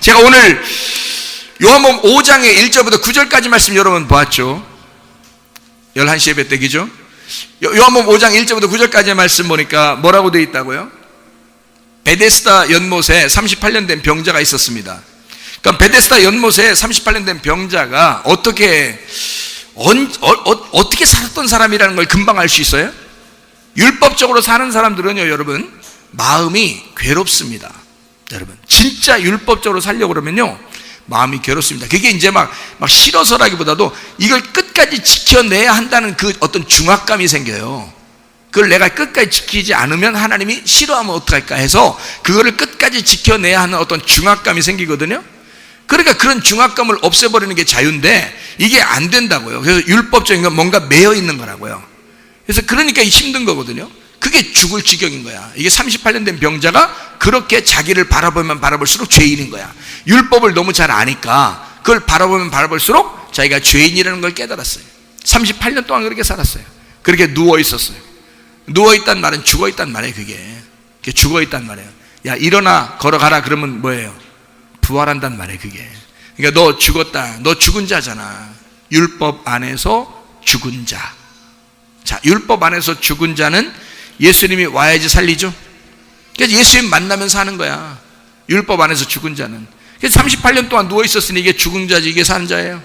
제가 오늘 요한복음 5장의 1절부터 9절까지 말씀 여러분 보았죠. 11시 예배 때기죠. 요한복음 5장 1절부터 9절까지의 말씀 보니까 뭐라고 되어 있다고요? 베데스다 연못에 38년 된 병자가 있었습니다. 그러니까 베데스다 연못에 38년 된 병자가 어떻게 살았던 사람이라는 걸 금방 알 수 있어요? 율법적으로 사는 사람들은요, 여러분, 마음이 괴롭습니다. 여러분, 진짜 율법적으로 살려고 그러면요, 마음이 괴롭습니다. 그게 이제 막 싫어서라기보다도 이걸 끝까지 지켜내야 한다는 그 어떤 중압감이 생겨요. 그걸 내가 끝까지 지키지 않으면 하나님이 싫어하면 어떡할까 해서 그거를 끝까지 지켜내야 하는 어떤 중압감이 생기거든요. 그러니까 그런 중압감을 없애버리는 게 자유인데 이게 안 된다고요. 그래서 율법적인 건 뭔가 매여 있는 거라고요. 그래서 그러니까 힘든 거거든요. 그게 죽을 지경인 거야. 이게 38년 된 병자가 그렇게 자기를 바라보면 바라볼수록 죄인인 거야. 율법을 너무 잘 아니까 그걸 바라보면 바라볼수록 자기가 죄인이라는 걸 깨달았어요. 38년 동안 그렇게 살았어요. 그렇게 누워 있었어요. 누워 있단 말은 죽어 있단 말이에요. 그게 죽어 있단 말이에요. 야, 일어나 걸어가라 그러면 뭐예요? 부활한단 말이에요. 그게. 그러니까 너 죽었다. 너 죽은 자잖아. 율법 안에서 죽은 자. 자, 율법 안에서 죽은 자는 예수님이 와야지 살리죠. 그래서 예수님 만나면 사는 거야. 율법 안에서 죽은 자는. 그래서 38년 동안 누워 있었으니 이게 죽은 자지, 이게 사는 자예요.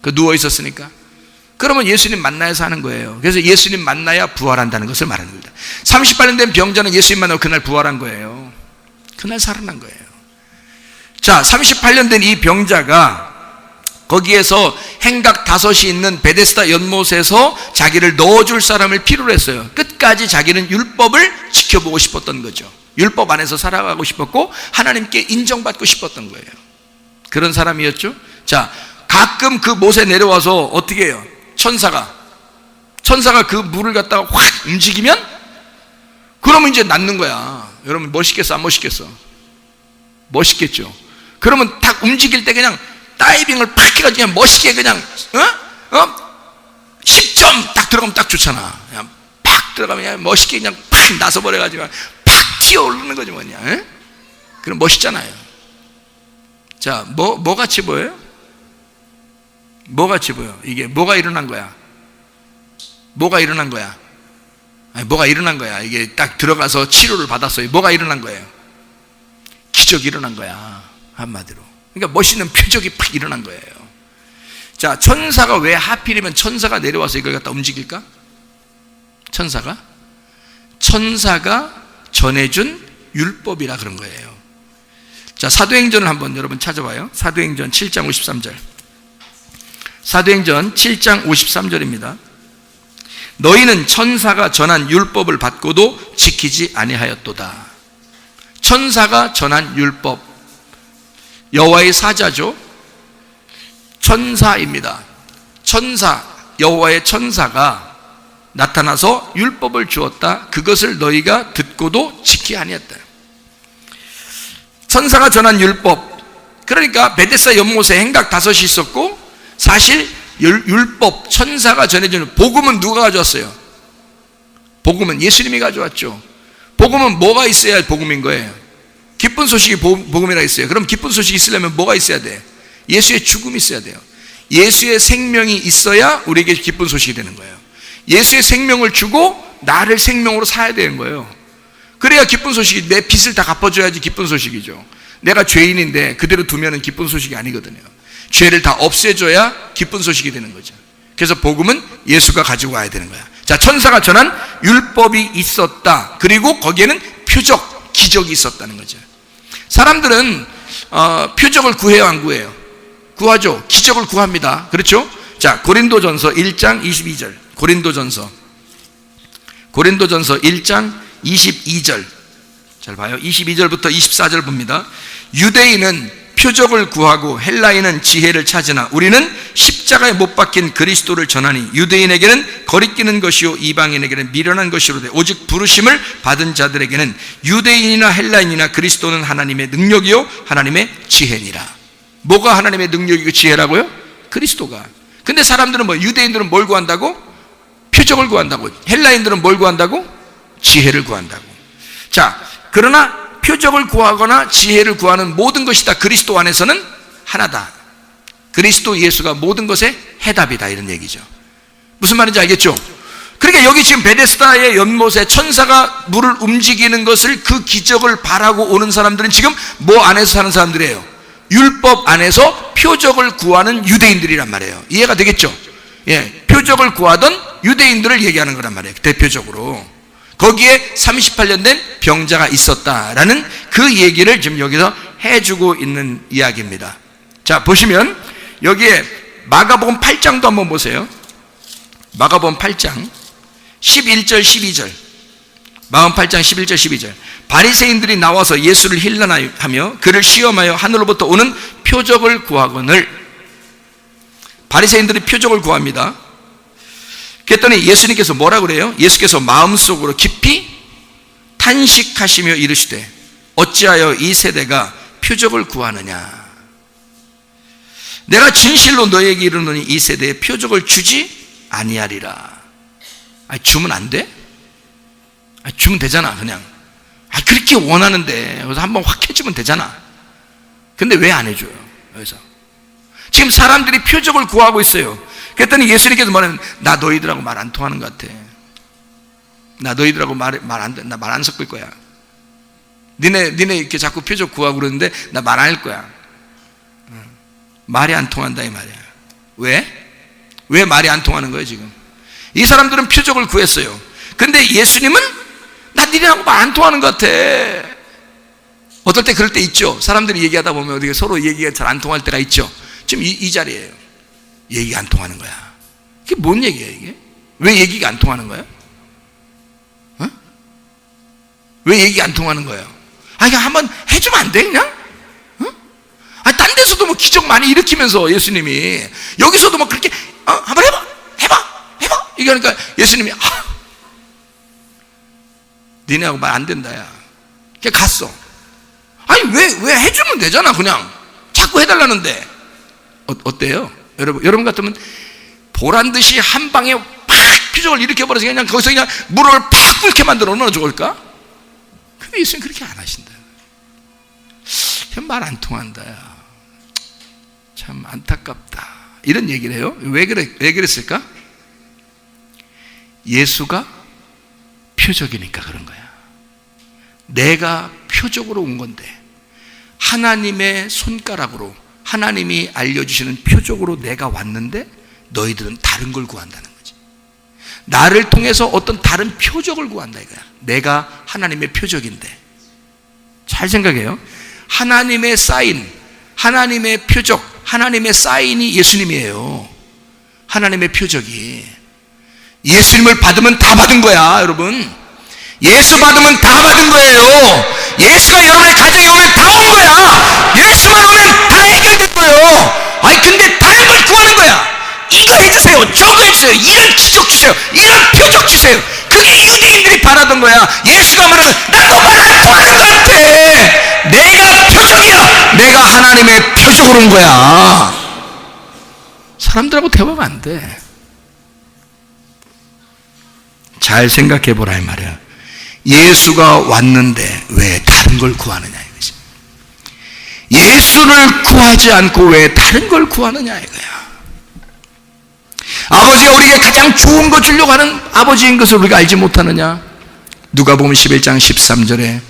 그 누워 있었으니까. 그러면 예수님 만나야 사는 거예요. 그래서 예수님 만나야 부활한다는 것을 말하는 겁니다. 38년 된 병자는 예수님 만나고 그날 부활한 거예요. 그날 살아난 거예요. 자, 38년 된 이 병자가 거기에서 행각 5이 있는 베데스다 연못에서 자기를 넣어줄 사람을 필요로 했어요. 끝까지 자기는 율법을 지켜보고 싶었던 거죠. 율법 안에서 살아가고 싶었고 하나님께 인정받고 싶었던 거예요. 그런 사람이었죠. 자, 가끔 그 못에 내려와서 어떻게 해요? 천사가 그 물을 갖다가 확 움직이면 그러면 이제 낫는 거야. 여러분 멋있겠어, 안 멋있겠어? 멋있겠죠. 그러면 딱 움직일 때 그냥 다이빙을 팍 해가지고 그냥 멋있게 그냥 10점 딱 들어가면 딱 좋잖아. 그냥 팍 들어가면 그냥 멋있게 그냥 팍 나서버려가지고 팍 튀어오르는 거지 뭐냐. 그럼 멋있잖아요. 자, 뭐 같이 보여요? 뭐 같이 보여? 이게 뭐가 일어난 거야? 뭐가 일어난 거야? 아니, 뭐가 일어난 거야? 이게 딱 들어가서 치료를 받았어요. 뭐가 일어난 거예요? 기적이 일어난 거야. 한마디로. 그러니까 멋있는 표적이 팍 일어난 거예요. 자, 천사가 왜 하필이면 천사가 내려와서 이걸 갖다 움직일까? 천사가 전해준 율법이라 그런 거예요. 자, 사도행전을 한번 여러분 찾아봐요. 사도행전 7장 53절. 사도행전 7장 53절입니다. 너희는 천사가 전한 율법을 받고도 지키지 아니하였도다. 천사가 전한 율법, 여호와의 사자죠. 천사입니다. 여호와의 천사가 나타나서 율법을 주었다. 그것을 너희가 듣고도 지키지 아니했다. 천사가 전한 율법, 그러니까 베데스다 연못에 행각 5이 있었고, 사실 율법, 천사가 전해주는 복음은 누가 가져왔어요? 복음은 예수님이 가져왔죠. 복음은 뭐가 있어야 복음인 거예요? 기쁜 소식이 복음이라 했어요. 그럼 기쁜 소식이 있으려면 뭐가 있어야 돼? 예수의 죽음이 있어야 돼요. 예수의 생명이 있어야 우리에게 기쁜 소식이 되는 거예요. 예수의 생명을 주고 나를 생명으로 사야 되는 거예요. 그래야 기쁜 소식이, 내 빚을 다 갚아줘야지 기쁜 소식이죠. 내가 죄인인데 그대로 두면은 기쁜 소식이 아니거든요. 죄를 다 없애줘야 기쁜 소식이 되는 거죠. 그래서 복음은 예수가 가지고 와야 되는 거야. 자, 천사가 전한 율법이 있었다. 그리고 거기에는 표적, 기적이 있었다는 거죠. 사람들은 표적을 구해요, 안 구해요? 구하죠. 기적을 구합니다. 그렇죠? 자, 고린도전서 1장 22절. 고린도전서 1장 22절. 잘 봐요. 22절부터 24절 봅니다. 유대인은 표적을 구하고 헬라인은 지혜를 찾으나 우리는 십자가에 못 박힌 그리스도를 전하니 유대인에게는 거리끼는 것이요 이방인에게는 미련한 것이로되 오직 부르심을 받은 자들에게는 유대인이나 헬라인이나 그리스도는 하나님의 능력이요 하나님의 지혜니라. 뭐가 하나님의 능력이고 지혜라고요? 그리스도가. 근데 사람들은 유대인들은 뭘 구한다고? 표적을 구한다고. 헬라인들은 뭘 구한다고? 지혜를 구한다고. 자, 그러나 표적을 구하거나 지혜를 구하는 모든 것이 다 그리스도 안에서는 하나다. 그리스도 예수가 모든 것의 해답이다, 이런 얘기죠. 무슨 말인지 알겠죠? 그러니까 여기 지금 베데스다의 연못에 천사가 물을 움직이는 것을, 그 기적을 바라고 오는 사람들은 지금 뭐 안에서 사는 사람들이에요? 율법 안에서 표적을 구하는 유대인들이란 말이에요. 이해가 되겠죠? 예, 표적을 구하던 유대인들을 얘기하는 거란 말이에요. 대표적으로 거기에 38년 된 병자가 있었다라는 그 얘기를 지금 여기서 해주고 있는 이야기입니다. 자, 보시면 여기에 마가복음 8장도 한번 보세요. 마가복음 8장 11절 12절. 마가복음 8장 11절 12절. 바리새인들이 나와서 예수를 힐난하며 그를 시험하여 하늘로부터 오는 표적을 구하거늘. 바리새인들이 표적을 구합니다. 그랬더니 예수님께서 뭐라 그래요? 예수께서 마음속으로 깊이 탄식하시며 이르시되 어찌하여 이 세대가 표적을 구하느냐. 내가 진실로 너에게 이르노니 이 세대에 표적을 주지 아니하리라. 아니, 주면 안 돼? 아니, 주면 되잖아, 그냥. 아니, 그렇게 원하는데 그래서 한번 확 해주면 되잖아. 근데 왜 안 해줘요? 여기서 지금 사람들이 표적을 구하고 있어요. 그랬더니 예수님께서 말하면, 나 너희들하고 말 안 통하는 것 같아. 나 너희들하고 말 안 섞을 거야. 니네 이렇게 자꾸 표적 구하고 그러는데 나 말 안 할 거야. 말이 안 통한다, 이 말이야. 왜 말이 안 통하는 거예요, 지금? 이 사람들은 표적을 구했어요. 근데 예수님은 나 니네하고 말 안 통하는 것 같아. 어떨 때 그럴 때 있죠. 사람들이 얘기하다 보면 어떻게 서로 얘기가 잘 안 통할 때가 있죠. 지금 이 자리예요. 얘기가 안 통하는 거야. 이게 뭔 얘기야, 이게? 왜 얘기가 안 통하는 거야? 어? 왜 얘기가 안 통하는 거예요? 아, 그냥 한번 해주면 안 돼, 그냥? 어? 아, 딴 데서도 뭐 기적 많이 일으키면서 예수님이 여기서도 뭐 그렇게 한번 해봐. 이게 하니까 예수님이 니네하고 말 안 된다, 야. 그냥 갔어. 아니, 왜 해주면 되잖아, 그냥. 자꾸 해달라는데. 어때요? 여러분 같으면 보란 듯이 한 방에 팍 표적을 일으켜버려서 그냥 거기서 그냥 물을 팍 끓게 만들어 얼마나 좋을까? 근데 예수님 그렇게 안 하신다. 말 안 통한다, 야. 참 안타깝다. 이런 얘기를 해요. 왜 그랬을까? 예수가 표적이니까 그런 거야. 내가 표적으로 온 건데, 하나님의 손가락으로, 하나님이 알려주시는 표적으로 내가 왔는데 너희들은 다른 걸 구한다는 거지. 나를 통해서 어떤 다른 표적을 구한다, 이거야. 내가 하나님의 표적인데. 잘 생각해요. 하나님의 사인, 하나님의 표적, 하나님의 사인이 예수님이에요. 하나님의 표적이. 예수님을 받으면 다 받은 거야, 여러분. 예수 받으면 다 받은 거예요. 예수가 여러분의 가정에 오면 다 온 거야. 예수만 오면 다 해결된 거예요. 아니, 근데 다른 걸 구하는 거야. 이거 해주세요, 저거 해주세요, 이런 기적 주세요, 이런 표적 주세요. 그게 유대인들이 바라던 거야. 예수가 말하면 나 너 말 안 통하는 것 같아. 내가 표적이야. 내가 하나님의 표적으로 온 거야. 사람들하고 대화가 안 돼. 잘 생각해 보라, 이 말이야. 예수가 왔는데 왜 다른 걸 구하느냐, 이거지. 예수를 구하지 않고 왜 다른 걸 구하느냐, 이거야. 아버지가 우리에게 가장 좋은 거 주려고 하는 아버지인 것을 우리가 알지 못하느냐. 누가복음 11장 13절에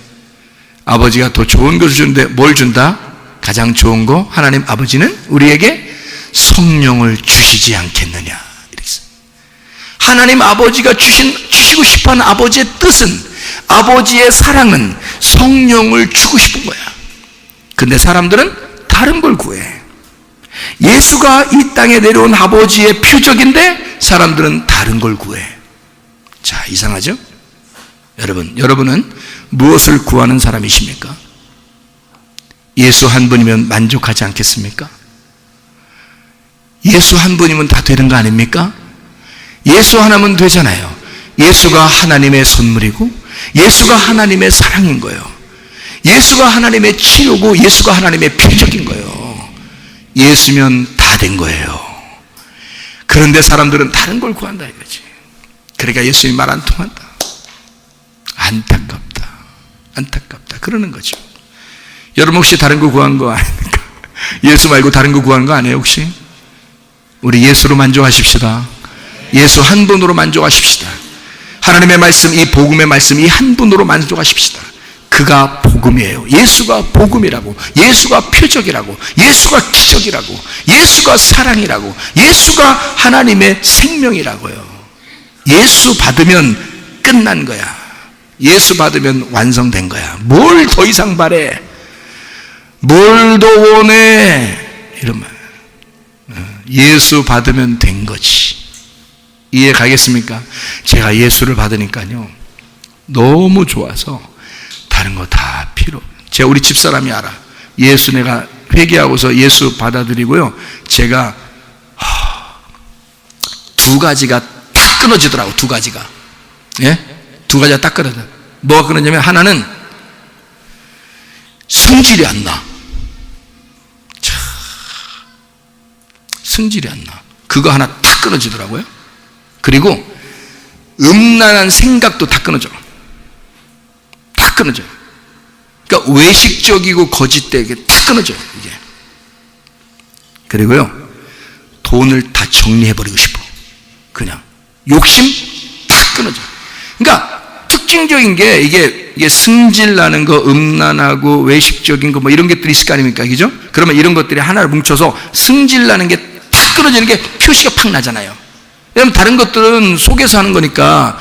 아버지가 더 좋은 것을 주는데 뭘 준다? 가장 좋은 거, 하나님 아버지는 우리에게 성령을 주시지 않겠느냐, 이렇게 써요. 하나님 아버지가 주시고 싶어하는 아버지의 뜻은, 아버지의 사랑은 성령을 주고 싶은 거야. 근데 사람들은 다른 걸 구해. 예수가 이 땅에 내려온 아버지의 표적인데 사람들은 다른 걸 구해. 자, 이상하죠? 여러분은 무엇을 구하는 사람이십니까? 예수 한 분이면 만족하지 않겠습니까? 예수 한 분이면 다 되는 거 아닙니까? 예수 하나면 되잖아요. 예수가 하나님의 선물이고 예수가 하나님의 사랑인 거예요. 예수가 하나님의 치유고 예수가 하나님의 표적인 거예요. 예수면 다 된 거예요. 그런데 사람들은 다른 걸 구한다, 이거지. 그러니까 예수님 말 안 통한다. 안타깝다. 안타깝다. 그러는 거죠. 여러분 혹시 다른 거 구한 거 아닙니까? 예수 말고 다른 거 구한 거 아니에요 혹시? 우리 예수로 만족하십시다. 예수 한 분으로 만족하십시다. 하나님의 말씀, 이 복음의 말씀, 이 한 분으로 만족하십시다. 그가 복음이에요. 예수가 복음이라고, 예수가 표적이라고, 예수가 기적이라고, 예수가 사랑이라고, 예수가 하나님의 생명이라고요. 예수 받으면 끝난 거야. 예수 받으면 완성된 거야. 뭘 더 이상 바래? 뭘 더 원해? 이런 말. 예수 받으면 된 거지. 이해 가겠습니까? 제가 예수를 받으니까요 너무 좋아서 다른 거 다 필요. 제가 우리 집사람이 알아. 예수 내가 회개하고서 예수 받아들이고요, 제가 두 가지가 딱 끊어지더라고. 두 가지가. 예? 두 가지가 딱 끊어져. 뭐가 끊어지냐면 하나는 성질이 안 나. 성질이 안 나. 그거 하나 딱 끊어지더라고요. 그리고 음란한 생각도 다 끊어져. 다 끊어져. 그러니까 외식적이고 거짓되게 다 끊어져 이게. 그리고요 돈을 다 정리해버리고 싶어. 그냥 욕심 다 끊어져. 그러니까 특징적인 게 이게 승질나는 거, 음란하고 외식적인 거 뭐 이런 것들이 있을 거 아닙니까? 그죠? 그러면 이런 것들이 하나를 뭉쳐서 승질나는 게 탁 끊어지는 게 표시가 팍 나잖아요. 왜냐면 다른 것들은 속에서 하는 거니까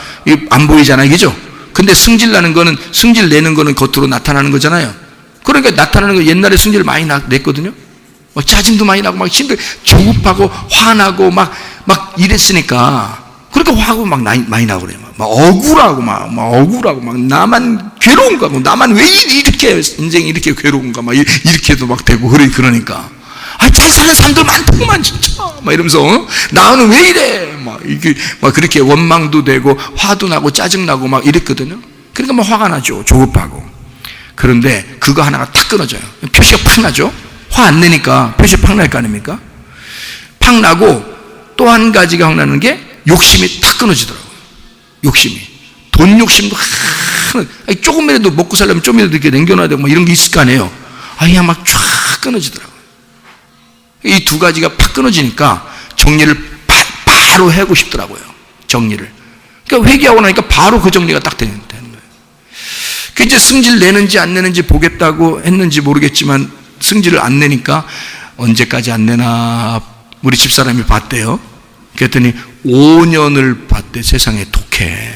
안 보이잖아요. 그죠? 근데 승질나는 거는, 승질 내는 거는 겉으로 나타나는 거잖아요. 그러니까 나타나는 거 옛날에 승질을 많이 냈거든요. 막 짜증도 많이 나고 막 힘들, 조급하고 화나고 막 이랬으니까. 그러니까 화가 막 많이 나고 그래요. 막 억울하고 막 억울하고 막 나만 괴로운가, 뭐 나만 왜 이렇게 인생이 이렇게 괴로운가, 막 이렇게도 막 되고 그러니까. 잘 사는 사람들 많더구만 진짜. 막 이러면서 나는 왜 이래? 막 이게 막 그렇게 원망도 되고 화도 나고 짜증 나고 막 이랬거든요. 그러니까 막 화가 나죠. 조급하고. 그런데 그거 하나가 탁 끊어져요. 표시가 팍 나죠. 화 안 내니까 표시 팍 날 거 아닙니까? 팍 나고 또 한 가지가 확 나는 게 욕심이 탁 끊어지더라고요. 욕심이. 돈 욕심도 조금이라도 먹고 살려면 좀이라도 이렇게 남겨놔야 되고 뭐 이런 게 있을 거 아니에요. 그냥 막 쫙 끊어지더라고요. 이 두 가지가 팍 끊어지니까 정리를 바로 하고 싶더라고요. 정리를. 그러니까 회개하고 나니까 바로 그 정리가 딱 되는 거예요. 그 이제 승질 내는지 안 내는지 보겠다고 했는지 모르겠지만 승질을 안 내니까 언제까지 안 내나 우리 집사람이 봤대요. 그랬더니 5년을 봤대. 세상에 독해.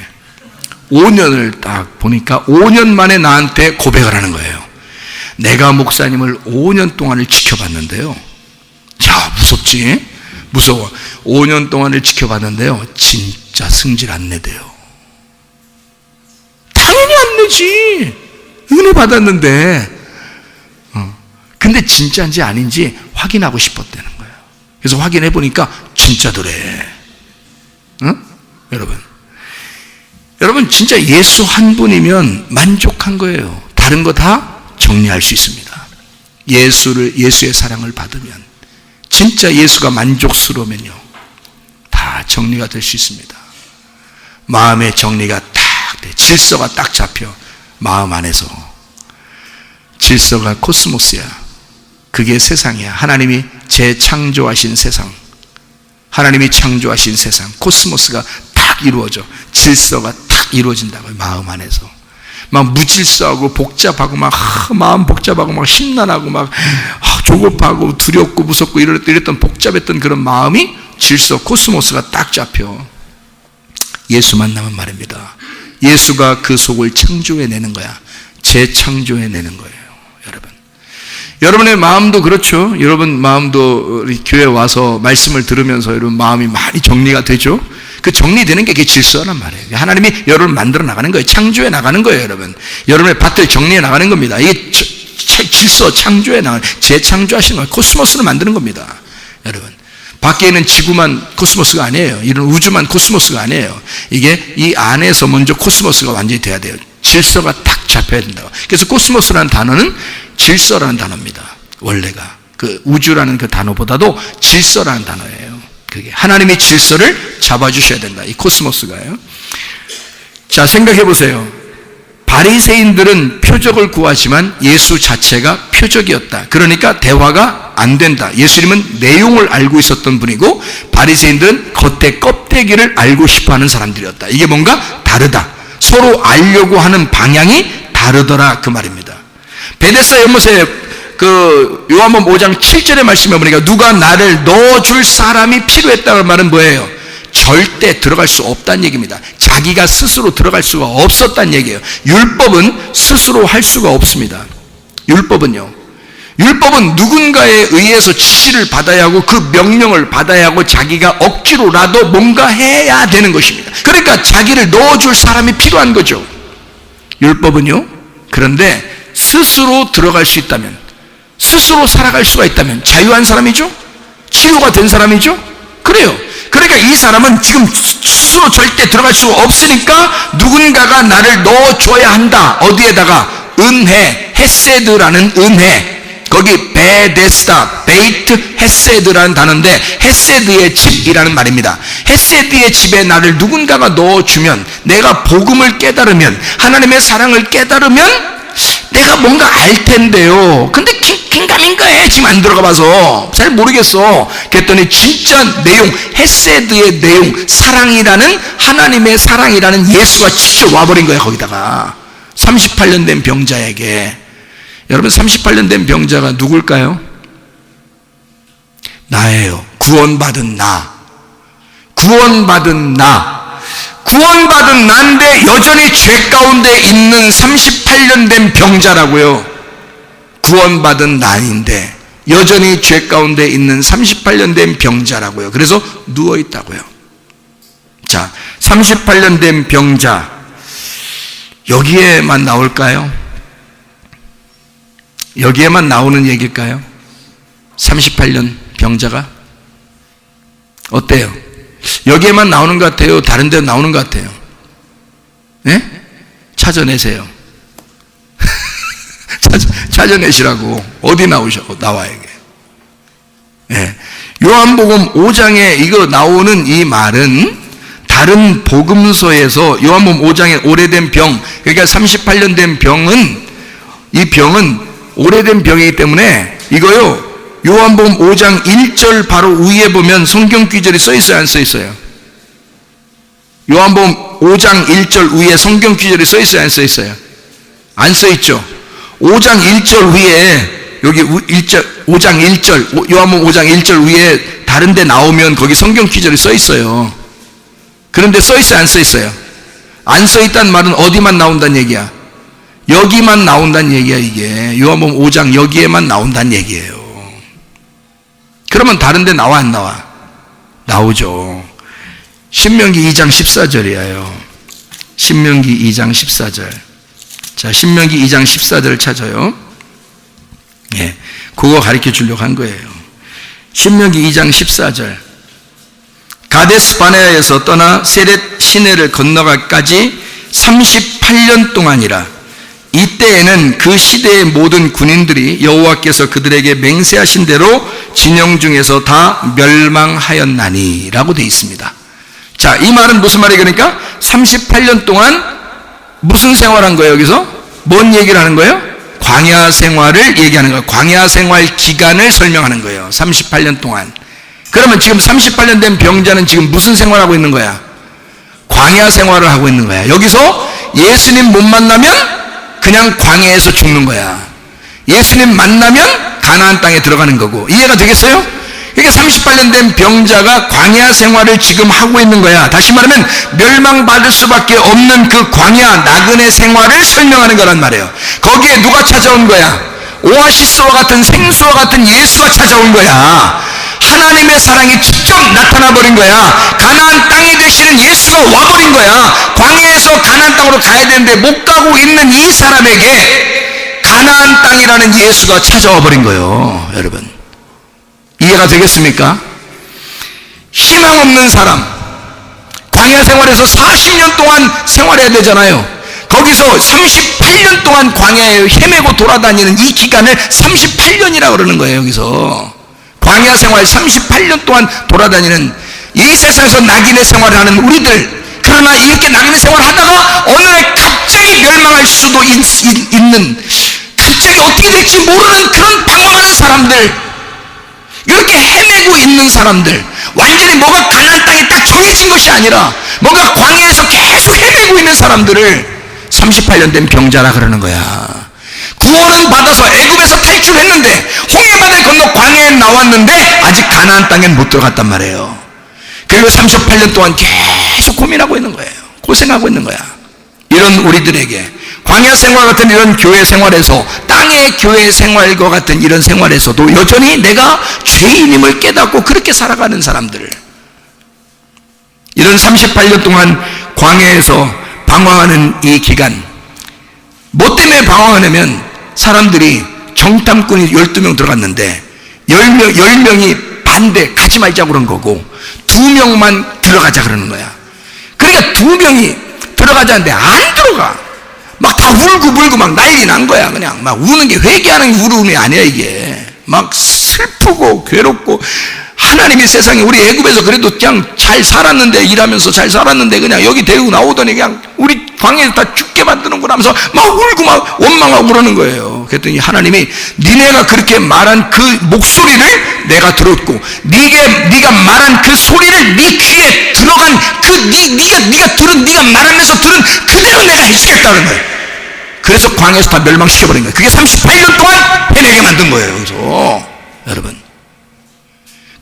5년을 딱 보니까 5년 만에 나한테 고백을 하는 거예요. 내가 목사님을 5년 동안을 지켜봤는데요. 자, 무섭지? 무서워. 5년 동안을 지켜봤는데요. 진짜 승질 안 내대요. 당연히 안 내지. 은혜 받았는데. 근데 진짜인지 아닌지 확인하고 싶었다는 거예요. 그래서 확인해 보니까 진짜더래. 응? 여러분 진짜 예수 한 분이면 만족한 거예요. 다른 거 다 정리할 수 있습니다. 예수의 사랑을 받으면, 진짜 예수가 만족스러우면요, 다 정리가 될 수 있습니다. 마음의 정리가 딱 돼. 질서가 딱 잡혀. 마음 안에서. 질서가 코스모스야. 그게 세상이야. 하나님이 재창조하신 세상. 하나님이 창조하신 세상. 코스모스가 딱 이루어져. 질서가 딱 이루어진다고요. 마음 안에서. 막 무질서하고 복잡하고 막 마음 복잡하고 막 심란하고 막 조급하고 두렵고 무섭고 이랬던 복잡했던 그런 마음이 질서 코스모스가 딱 잡혀. 예수 만나면 말입니다. 예수가 그 속을 창조해내는 거야. 재창조해내는 거예요. 여러분의 마음도 그렇죠. 여러분 마음도 우리 교회 와서 말씀을 들으면서 여러분 마음이 많이 정리가 되죠. 그 정리되는 게 그게 질서란 말이에요. 하나님이 여러분을 만들어 나가는 거예요. 창조해 나가는 거예요. 여러분의 밭을 정리해 나가는 겁니다. 이게 질서 창조해 나가는, 재창조하시는 거예요. 코스모스를 만드는 겁니다. 여러분 밖에 있는 지구만 코스모스가 아니에요. 이런 우주만 코스모스가 아니에요. 이게 이 안에서 먼저 코스모스가 완전히 돼야 돼요. 질서가 딱 잡혀야 된다고. 그래서 코스모스라는 단어는 질서라는 단어입니다. 원래가 그 우주라는 그 단어보다도 질서라는 단어예요. 그게 하나님의 질서를 잡아주셔야 된다. 이 코스모스가요. 자, 생각해 보세요. 바리새인들은 표적을 구하지만 예수 자체가 표적이었다. 그러니까 대화가 안 된다. 예수님은 내용을 알고 있었던 분이고 바리새인들은 겉에 껍데기를 알고 싶어하는 사람들이었다. 이게 뭔가 다르다. 서로 알려고 하는 방향이 다르더라 그 말입니다. 베데스다 연못에 그 요한복음 5장 7절의 말씀에 보니까 누가 나를 넣어줄 사람이 필요했다는 말은 뭐예요? 절대 들어갈 수 없다는 얘기입니다. 자기가 스스로 들어갈 수가 없었다는 얘기예요. 율법은 스스로 할 수가 없습니다. 율법은 누군가에 의해서 지시를 받아야 하고 그 명령을 받아야 하고 자기가 억지로라도 뭔가 해야 되는 것입니다. 그러니까 자기를 넣어줄 사람이 필요한 거죠. 율법은요. 그런데 스스로 들어갈 수 있다면, 스스로 살아갈 수가 있다면 자유한 사람이죠? 치유가 된 사람이죠? 그래요. 그러니까 이 사람은 지금 스스로 절대 들어갈 수가 없으니까 누군가가 나를 넣어줘야 한다. 어디에다가? 은혜, 헤세드라는 은혜. 거기 베데스다, 베이트 헤세드라는 단어인데 헤세드의 집이라는 말입니다. 헤세드의 집에 나를 누군가가 넣어주면, 내가 복음을 깨달으면, 하나님의 사랑을 깨달으면 내가 뭔가 알 텐데요. 근데 긴가민가해. 지금 안 들어가 봐서 잘 모르겠어. 그랬더니 진짜 내용, 헤세드의 내용, 사랑이라는, 하나님의 사랑이라는 예수가 직접 와버린 거야. 거기다가 38년 된 병자에게. 여러분, 38년 된 병자가 누굴까요? 나예요. 구원받은 나. 구원받은 나인데 여전히 죄 가운데 있는 38년 된 병자라고요. 구원받은 나인데 여전히 죄 가운데 있는 38년 된 병자라고요. 그래서 누워있다고요. 자, 38년 된 병자, 여기에만 나올까요? 여기에만 나오는 얘기일까요? 38년 병자가? 어때요? 여기에만 나오는 것 같아요? 다른 데 나오는 것 같아요? 네? 찾아내세요. 찾아내시라고. 어디 나와 이게? 네. 요한복음 5장에 이거 나오는 이 말은 다른 복음서에서 요한복음 5장에 오래된 병, 그러니까 38년 된 병은, 이 병은 오래된 병이기 때문에 이거요, 요한복음 5장 1절 바로 위에 보면 성경 귀절이 써 있어요, 안 써 있어요? 요한복음 5장 1절 위에 성경 귀절이 써 있어요, 안 써 있어요? 안 써 있죠? 5장 1절 위에, 여기 5장 1절, 요한복음 5장 1절 위에 다른 데 나오면 거기 성경 귀절이 써 있어요. 그런데 써 있어요, 안 써 있어요? 안 써 있다는 말은 어디만 나온다는 얘기야? 여기만 나온다는 얘기야, 이게. 요한복음 5장 여기에만 나온다는 얘기예요. 그러면 다른 데 나와, 안 나와? 나오죠. 신명기 2장 14절이에요. 신명기 2장 14절. 자, 신명기 2장 14절을 찾아요. 예, 그거 가르쳐 주려고 한 거예요. 신명기 2장 14절. 가데스 바네아에서 떠나 세렛 시내를 건너가까지 38년 동안이라. 이때에는 그 시대의 모든 군인들이 여호와께서 그들에게 맹세하신 대로 진영 중에서 다 멸망하였나니 라고 되어 있습니다. 자, 이 말은 무슨 말이에요? 그러니까 38년 동안 무슨 생활한 거예요? 여기서 뭔 얘기를 하는 거예요? 광야 생활을 얘기하는 거예요. 광야 생활 기간을 설명하는 거예요. 38년 동안. 그러면 지금 38년 된 병자는 지금 무슨 생활하고 있는 거야? 광야 생활을 하고 있는 거야. 여기서 예수님 못 만나면 그냥 광야에서 죽는 거야. 예수님 만나면 가나안 땅에 들어가는 거고. 이해가 되겠어요? 그러니까 38년 된 병자가 광야 생활을 지금 하고 있는 거야. 다시 말하면 멸망받을 수밖에 없는 그 광야 나그네 생활을 설명하는 거란 말이에요. 거기에 누가 찾아온 거야? 오아시스와 같은 생수와 같은 예수가 찾아온 거야. 하나님의 사랑이 직접 나타나 버린 거야. 가나안 땅이 되시는 예수가 와버린 거야. 광야에서 가나안 땅으로 가야 되는데 못 가고 있는 이 사람에게 가나안 땅이라는 예수가 찾아와 버린 거예요. 여러분, 이해가 되겠습니까? 희망 없는 사람, 광야 생활에서 40년 동안 생활해야 되잖아요. 거기서 38년 동안 광야에 헤매고 돌아다니는 이 기간을 38년이라고 그러는 거예요. 여기서 광야 생활 38년 동안 돌아다니는 이 세상에서 낙인의 생활을 하는 우리들, 그러나 이렇게 나그네 생활하다가 어느 날 갑자기 멸망할 수도 있는, 갑자기 어떻게 될지 모르는 그런 방황하는 사람들, 이렇게 헤매고 있는 사람들, 완전히 뭐가 가나안 땅에 딱 정해진 것이 아니라 뭔가 광야에서 계속 헤매고 있는 사람들을 38년 된 병자라 그러는 거야. 구원은 받아서 애굽에서 탈출했는데 홍해바다를 건너 광야에 나왔는데 아직 가나안 땅엔 못 들어갔단 말이에요. 그리고 38년 동안 계속 고민하고 있는 거예요. 고생하고 있는 거야. 이런 우리들에게 광야 생활 같은 이런 교회 생활에서, 땅의 교회 생활과 같은 이런 생활에서도 여전히 내가 죄인임을 깨닫고 그렇게 살아가는 사람들, 이런 38년 동안 광야에서 방황하는 이 기간, 뭐 때문에 방황하냐면 사람들이 정탐꾼이 12명 들어갔는데 10명이 반대, 가지 말자고 그런 거고 2명만 들어가자 그러는 거야. 그러니까 2명이 들어가자는데 안 들어가. 막 다 울고 막 난리 난 거야. 그냥 막 우는 게 회개하는 울음이 아니야. 이게 막 슬프고 괴롭고, 하나님이 세상에 우리 애굽에서 그래도 그냥 잘 살았는데, 일하면서 잘 살았는데 그냥 여기 데리고 나오더니 그냥 우리 광야에서 다 죽게 만드는구나 하면서 막 울고 막 원망하고 그러는 거예요. 그랬더니 하나님이 니네가 그렇게 말한 그 목소리를 내가 들었고, 네가 말한 그 소리를 네 귀에 들어간 그 네가 들은, 네가 말하면서 들은 그대로 내가 해주겠다는 거예요. 그래서 광야에서 다 멸망시켜버린 거예요. 그게 38년 동안 헤매게 만든 거예요. 그래서 여러분,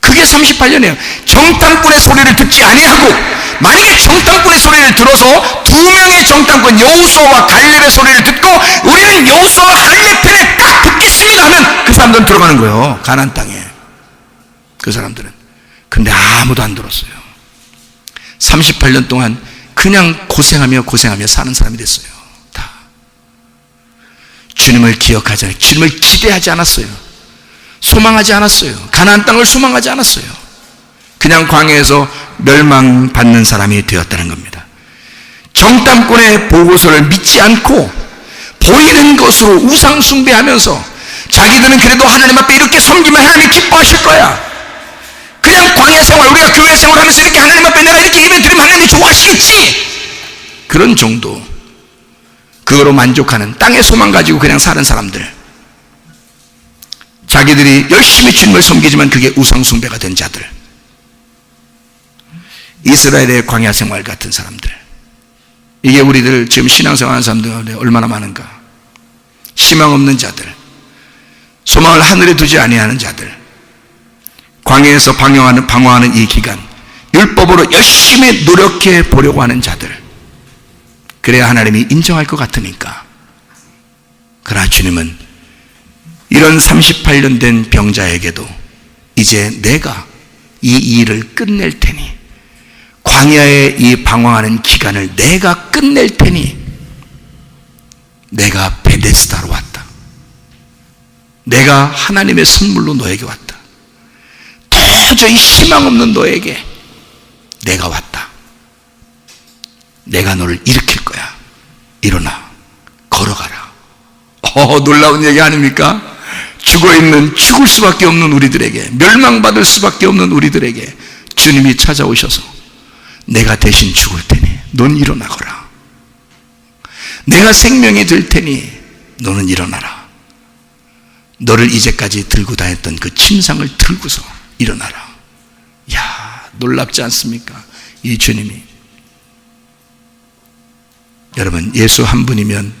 그게 38년이에요. 정탐꾼의 소리를 듣지 아니하고, 만약에 정탐꾼의 소리를 들어서 2명의 정탐꾼 여호수아와 갈렙의 소리를 듣고 우리는 여호수아와 갈렙 편에 딱 붙겠습니다 하면 그 사람들은 들어가는 거예요. 가나안 땅에. 그 사람들은. 근데 아무도 안 들었어요. 38년 동안 그냥 고생하며 사는 사람이 됐어요. 다. 주님을 기억하지 않아요. 주님을 기대하지 않았어요. 소망하지 않았어요. 가나안 땅을 소망하지 않았어요. 그냥 광야에서 멸망받는 사람이 되었다는 겁니다. 정탐꾼의 보고서를 믿지 않고 보이는 것으로 우상 숭배하면서 자기들은 그래도 하나님 앞에 이렇게 섬기면 하나님이 기뻐하실 거야. 그냥 광야 생활, 우리가 교회 생활하면서 이렇게 하나님 앞에 내가 이렇게 예배 드리면 하나님이 좋아하시겠지, 그런 정도, 그거로 만족하는, 땅의 소망 가지고 그냥 사는 사람들, 자기들이 열심히 주님을 섬기지만 그게 우상숭배가 된 자들, 이스라엘의 광야 생활 같은 사람들, 이게 우리들 지금 신앙생활 하는 사람들 얼마나 많은가. 희망 없는 자들, 소망을 하늘에 두지 아니하는 자들, 광야에서 방황하는 이 기간 율법으로 열심히 노력해 보려고 하는 자들, 그래야 하나님이 인정할 것 같으니까. 그러나 주님은 이런 38년 된 병자에게도 이제 내가 이 일을 끝낼 테니, 광야의 이 방황하는 기간을 내가 끝낼 테니, 내가 베데스다로 왔다. 내가 하나님의 선물로 너에게 왔다. 도저히 희망 없는 너에게 내가 왔다. 내가 너를 일으킬 거야. 일어나, 걸어가라. 놀라운 얘기 아닙니까? 죽어있는, 죽을 수밖에 없는 우리들에게, 멸망받을 수밖에 없는 우리들에게 주님이 찾아오셔서 내가 대신 죽을 테니 넌 일어나거라. 내가 생명이 될 테니 너는 일어나라. 너를 이제까지 들고 다녔던 그 침상을 들고서 일어나라. 야, 놀랍지 않습니까? 이 주님이. 여러분, 예수 한 분이면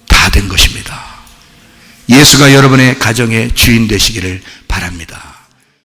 다 된 것입니다. 예수가 여러분의 가정의 주인 되시기를 바랍니다.